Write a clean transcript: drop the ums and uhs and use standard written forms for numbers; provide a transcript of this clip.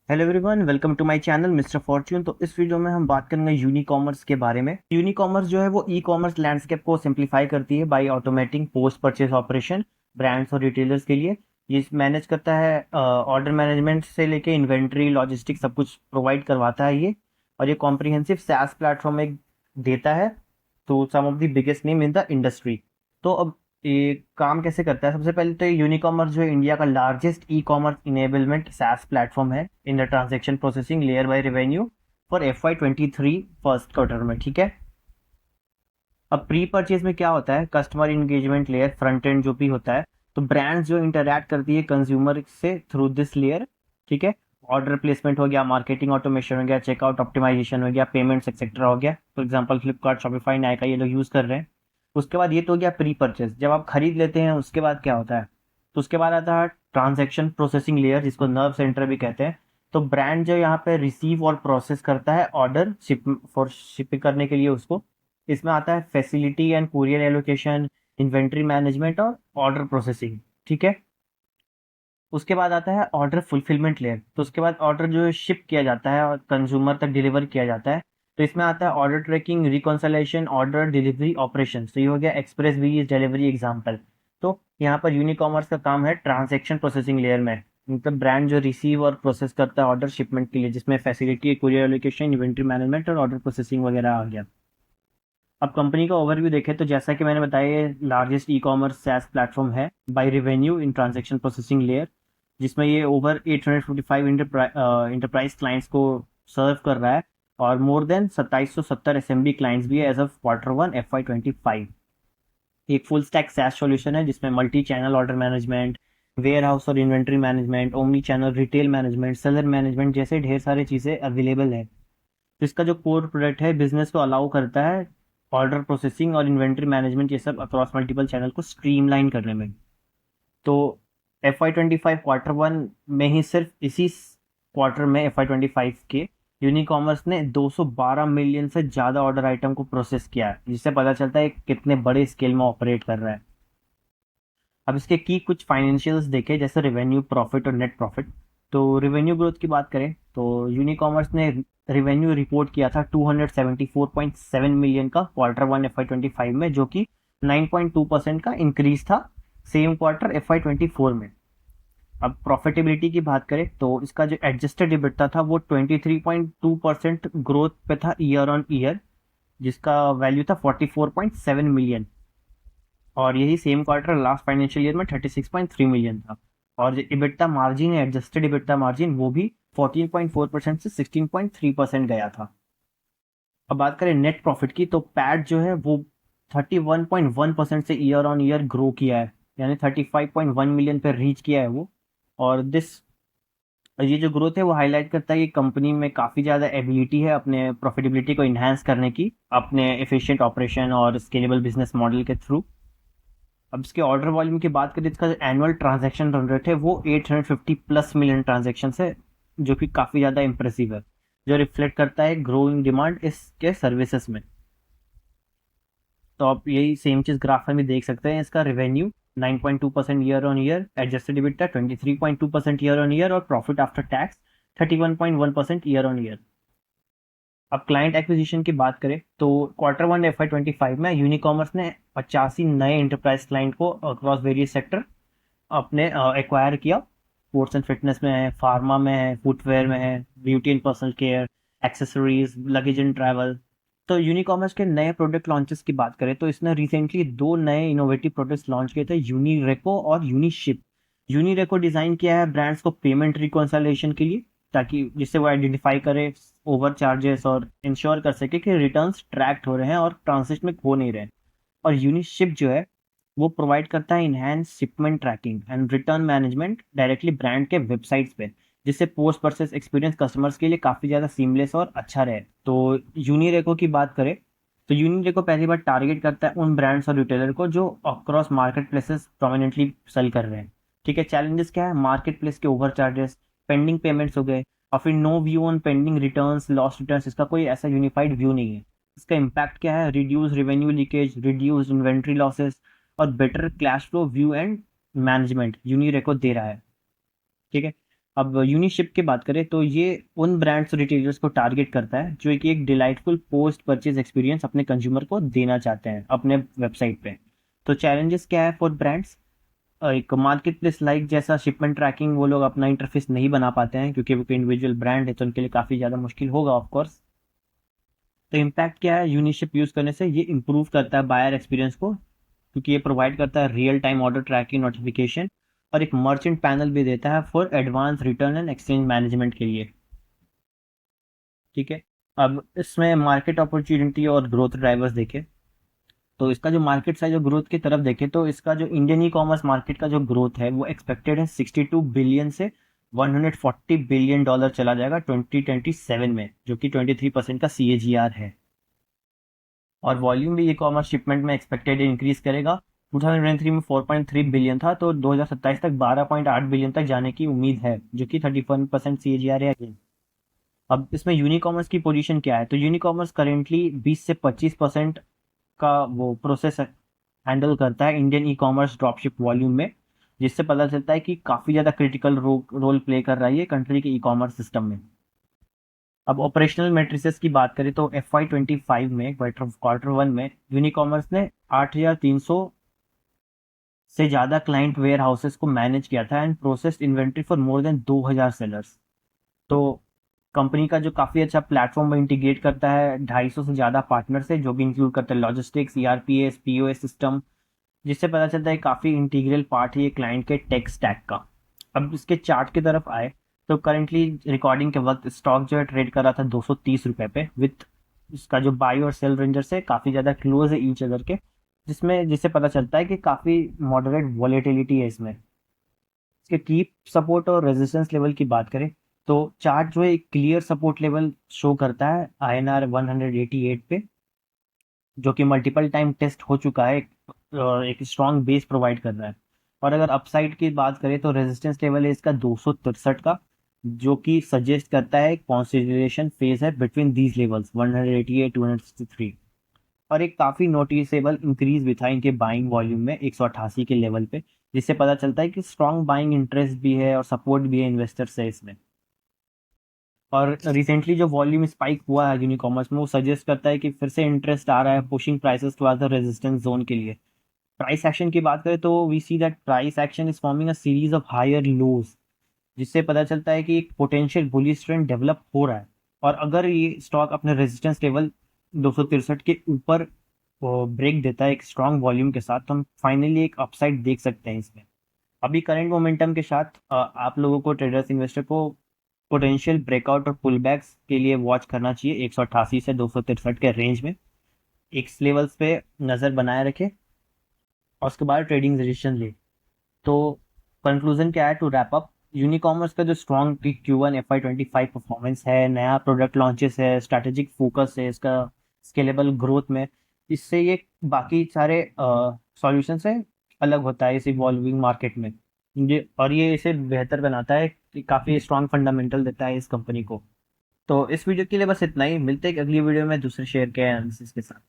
Hello everyone, welcome to my channel mister Fortune. तो इस video में हम बात करेंगे यूनिकॉमर्स के बारे में। यूनिकॉमर्स जो है वो ई कॉमर्स लैंडस्केप को सिंप्लीफाई करती है by automating post purchase operation brands और रिटेलर्स के लिए। ये मैनेज करता है ऑर्डर मैनेजमेंट से लेके इन्वेंट्री लॉजिस्टिक सब कुछ प्रोवाइड करवाता है ये। और ये कॉम्प्रिहेंसिव सैस प्लेटफॉर्म एक देता है तो some of the biggest name in the industry. तो अब ये काम कैसे करता है? सबसे पहले तो यूनी कॉमर्स जो है इंडिया का largest e commerce enablement SaaS platform है in the transaction processing layer by revenue for FY23 first quarter में। ठीक है। अब प्री परचेज में क्या होता है? Customer engagement layer front end जो भी होता है, तो ब्रांड्स जो इंटरैक्ट करती है कंज्यूमर से थ्रू दिस लेयर। ठीक है। ऑर्डर प्लेसमेंट हो गया, मार्केटिंग ऑटोमेशन हो गया, चेकआउट ऑप्टिमाइजेशन हो गया, पेमेंट्स एक्सेट्रा हो गया। For example Flipkart, Shopify, Nykaa ये लोग यूज कर रहे हैं। उसके बाद ये तो हो गया प्री परचेज, जब आप खरीद लेते हैं उसके बाद क्या होता है? तो उसके बाद आता है ट्रांजेक्शन प्रोसेसिंग लेयर, जिसको नर्व सेंटर भी कहते हैं। तो ब्रांड जो यहाँ पे रिसीव और प्रोसेस करता है ऑर्डर शिपिंग करने के लिए उसको। इसमें आता है facility and courier allocation, inventory management और ऑर्डर प्रोसेसिंग। ठीक है। उसके बाद आता है ऑर्डर फुलफिलमेंट लेयर। तो उसके बाद ऑर्डर जो है शिप किया जाता है और कंज्यूमर तक डिलीवर किया जाता है। तो इसमें आता है order tracking, reconciliation, order delivery operation. तो ये हो गया एक्सप्रेस वीज डिलीवरी एग्जाम्पल। तो यहाँ पर यूनिकॉमर्स का काम है ट्रांजेक्शन प्रोसेसिंग लेयर में, मतलब ब्रांड जो रिसीव और प्रोसेस करता है ऑर्डर शिपमेंट के लिए, जिसमें facility, courier allocation, inventory management और ऑर्डर प्रोसेसिंग वगैरह आ गया। अब कंपनी का ओवरव्यू देखें तो जैसा कि मैंने बताया, ये largest e commerce SaaS platform है by revenue in transaction processing layer, जिसमें ये ओवर 855 इंटरप्राइज क्लाइंट्स को सर्व कर रहा है। और मोर देन 2770 SMB क्लाइंट्स भी है एज ऑफ Q1 FY25। एक फुल स्टैक सैस सॉल्यूशन है जिसमें multi channel order management, warehouse और inventory management, omni channel retail management, seller management जैसे ढेर सारी चीज़ें अवेलेबल है। तो इसका जो कोर प्रोडक्ट है बिजनेस को अलाउ करता है ऑर्डर प्रोसेसिंग और इन्वेंट्री मैनेजमेंट ये सब अक्रॉस मल्टीपल चैनल को स्ट्रीमलाइन करने में। तो FY25 Q1 में ही सिर्फ इसी क्वार्टर में FY25 के यूनिकॉमर्स ने 212 मिलियन से ज़्यादा ऑर्डर आइटम को प्रोसेस किया है, जिससे पता चलता है कितने बड़े स्केल में ऑपरेट कर रहा है। अब इसके की कुछ फाइनेंशियल्स देखें, जैसे रेवेन्यू, प्रॉफिट और नेट प्रॉफिट। तो रेवेन्यू ग्रोथ की बात करें तो यूनिकॉमर्स ने रेवेन्यू रिपोर्ट किया था 274.7 मिलियन का Q1 FY25 में, जो कि 9.2% का इंक्रीज था सेम क्वार्टर FY24 में। अब प्रॉफिटेबिलिटी की बात करें तो इसका जो एडजस्टेड इबिटा था वो 23.2% ग्रोथ पे था ईयर ऑन ईयर, जिसका वैल्यू था 44.7 मिलियन। और यही same quarter last financial year में 36.3 मिलियन था। और जो इबिटा मार्जिन है, एडजस्टेड इबिटा मार्जिन, वो भी 14.4% से 16.3% गया था। अब बात करें नेट प्रॉफिट की तो पैट जो है वो 31.1% से ईयर ऑन ईयर ग्रो किया है, यानी 35.1 मिलियन पे रीच किया है वो। और ये जो ग्रोथ है वो हाईलाइट करता है कि कंपनी में काफ़ी ज़्यादा एबिलिटी है अपने प्रॉफिटेबिलिटी को इन्हांस करने की, अपने एफिशिएंट ऑपरेशन और स्केलेबल बिजनेस मॉडल के थ्रू। अब इसके ऑर्डर वॉल्यूम की बात करें, इसका जो एनुअल ट्रांजैक्शन रन रेट है वो 850 प्लस मिलियन ट्रांजैक्शन है, जो कि काफ़ी ज़्यादा इंप्रेसिव है, जो रिफ्लेक्ट करता है ग्रोइंग डिमांड इसके सर्विसेज में। तो आप यही सेम चीज़ ग्राफ में भी देख सकते हैं। इसका revenue 9.2% year on year, adjusted EBITDA 23.2% year on year और profit after tax 31.1% year on year. अब क्लाइंट एक्विजिशन की बात करें तो Q1 FY25 में यूनिकॉमर्स ने 85 नए इंटरप्राइज क्लाइंट को अक्रॉस वेरियस सेक्टर अपने एक्वायर किया। स्पोर्ट्स एंड फिटनेस में है, फार्मा में है, फुटवेयर में है, beauty and personal care, accessories, luggage and travel. तो यूनिकॉमर्स के नए प्रोडक्ट लॉन्चेस की बात करें तो इसने रिसेंटली दो नए इनोवेटिव प्रोडक्ट्स लॉन्च किए थे, यूनिरेको और यूनिशिप। यूनिरेको डिजाइन किया है ब्रांड्स को पेमेंट रिकॉन्सिलेशन के लिए, ताकि जिससे वो आइडेंटिफाई करे ओवर चार्जेस और इंश्योर कर सके कि रिटर्न्स ट्रैक्ट हो रहे हैं और ट्रांसिट में खो नहीं रहे। और यूनिशिप जो है वो प्रोवाइड करता है enhance shipment tracking and return management directly brand के वेबसाइट्स पे, जिससे पोस्ट परचेस एक्सपीरियंस कस्टमर्स के लिए काफ़ी ज़्यादा सीमलेस और अच्छा रहे। तो यूनिरेको की बात करें तो यूनिरेको पहली बार टारगेट करता है उन ब्रांड्स और रिटेलर को जो across market places prominently sell कर रहे हैं। ठीक है। चैलेंजेस क्या है? मार्केट प्लेस के ओवर चार्जेस, पेंडिंग पेमेंट्स हो गए, और फिर no view on pending returns, lost returns, इसका कोई ऐसा यूनिफाइड व्यू नहीं है। इसका इम्पैक्ट क्या है? Reduce revenue leakage, reduce inventory losses और better cash flow view and management Unireco दे रहा है। ठीक है। अब यूनिशिप की बात करें तो ये उन ब्रांड्स और रिटेलर्स को टारगेट करता है जो कि एक डिलाइटफुल पोस्ट परचेज एक्सपीरियंस अपने कंज्यूमर को देना चाहते हैं अपने वेबसाइट पे। तो चैलेंजेस क्या है फॉर ब्रांड्स? एक मार्केट प्लेस लाइक जैसा शिपमेंट ट्रैकिंग वो लोग अपना इंटरफेस नहीं बना पाते हैं क्योंकि वो इंडिविजुअल ब्रांड है, तो उनके लिए काफ़ी ज़्यादा मुश्किल होगा ऑफ कोर्स। तो इम्पैक्ट क्या है यूनिशिप यूज़ करने से? ये इम्प्रूव करता है बायर एक्सपीरियंस को, क्योंकि ये प्रोवाइड करता है real time order tracking notification और एक मर्चेंट पैनल भी देता है for advance return and exchange management के लिए। ठीक है। अब इसमें मार्केट अपॉर्चुनिटी और ग्रोथ ड्राइवर्स देखें तो इसका जो मार्केट साइज और ग्रोथ की तरफ देखें तो इसका जो इंडियन ई कॉमर्स मार्केट का जो ग्रोथ है वो एक्सपेक्टेड है 62 बिलियन से 140 बिलियन डॉलर चला जाएगा 2027 में, जो कि 23% का CAGR है। और वॉल्यूम भी ई कॉमर्स शिपमेंट में एक्सपेक्टेड इंक्रीज करेगा। 2023 में 4.3 बिलियन था, तो 2027 तक 12.8 बिलियन तक जाने की उम्मीद है, जो कि 31% CAGR है अगेन। अब इसमें यूनिकॉमर्स की पोजीशन क्या है? तो यूनिकॉमर्स करेंटली 20 से 25% का वो प्रोसेस हैंडल करता है Indian e commerce dropship volume में, जिससे पता चलता है कि काफ़ी ज़्यादा क्रिटिकल रोल प्ले कर रहा है ये कंट्री के ई कॉमर्स सिस्टम में। अब ऑपरेशनल मैट्रिसेस की बात करें तो FY25 में क्वार्टर 1 में यूनिकॉमर्स ने 8,300 से ज़्यादा क्लाइंट वेयर हाउसेस को मैनेज किया था and processed inventory for more than 2,000 sellers. तो कंपनी का जो काफ़ी अच्छा प्लेटफॉर्म में इंटीग्रेट करता है 250 से ज़्यादा पार्टनर से, जो भी इंक्लूड करता है लॉजिस्टिक्स, ERPS, POS सिस्टम, जिससे पता चलता है काफ़ी इंटीग्रल पार्ट है ये क्लाइंट के टेक स्टैक का। अब इसके चार्ट की तरफ आए तो करेंटली रिकॉर्डिंग के वक्त स्टॉक जो है ट्रेड कर रहा था 230 रुपये पे, विथ इसका जो बाई और सेल रेंजर से काफ़ी ज़्यादा क्लोज है ईच अदर के, जिससे पता चलता है कि काफ़ी मॉडरेट वॉलेटिलिटी है इसमें। इसके की सपोर्ट और रेजिस्टेंस लेवल की बात करें तो चार्ट जो है एक क्लियर सपोर्ट लेवल शो करता है INR 188 पे, जो कि मल्टीपल टाइम टेस्ट हो चुका है, एक स्ट्रॉन्ग बेस प्रोवाइड कर रहा है। और अगर अपसाइड की बात करें तो रेजिस्टेंस लेवल है इसका 263 का, जो कि सजेस्ट करता है एक कंसोलिडेशन फेज है बिटवीन दीज लेवल्स 188 263। और एक काफ़ी नोटिसेबल इंक्रीज भी था इनके बाइंग वॉल्यूम में 188 के लेवल पे, जिससे पता चलता है कि स्ट्रॉन्ग बाइंग इंटरेस्ट भी है और सपोर्ट भी है इन्वेस्टर से इसमें। और रिसेंटली जो वॉल्यूम स्पाइक हुआ है यूनिकॉमर्स में वो सजेस्ट करता है कि फिर से इंटरेस्ट आ रहा है pushing prices towards the resistance zone के लिए। प्राइस एक्शन की बात करें तो we see that price action is forming a series of higher lows, जिससे पता चलता है कि एक पोटेंशियल बुलिश ट्रेंड डेवलप हो रहा है। और अगर ये स्टॉक अपने रेजिस्टेंस लेवल 263 के ऊपर ब्रेक देता है एक स्ट्रॉन्ग वॉल्यूम के साथ, तो हम फाइनली एक अपसाइड देख सकते हैं इसमें। अभी करंट मोमेंटम के साथ आप लोगों को, ट्रेडर्स इन्वेस्टर को, पोटेंशियल ब्रेकआउट और पुल बैक्स के लिए वॉच करना चाहिए 188 से 263 के रेंज में। एक लेवल्स पे नज़र बनाए रखें और उसके बाद ट्रेडिंग डिसीजन ले। तो कंक्लूजन क्या है टू रैप अप? यूनिकॉमर्स का जो स्ट्रॉन्ग Q1 FY25 परफॉर्मेंस है, नया प्रोडक्ट लॉन्चेस है, स्ट्रैटेजिक फोकस है इसका स्केलेबल ग्रोथ में, इससे ये बाकी सारे सॉल्यूशन से अलग होता है इस इवॉल्विंग मार्केट में। ये इसे बेहतर बनाता है कि काफ़ी स्ट्रॉन्ग फंडामेंटल देता है इस कंपनी को। तो इस वीडियो के लिए बस इतना ही, मिलते हैं अगली वीडियो में दूसरे शेयर के एनालिसिस के साथ।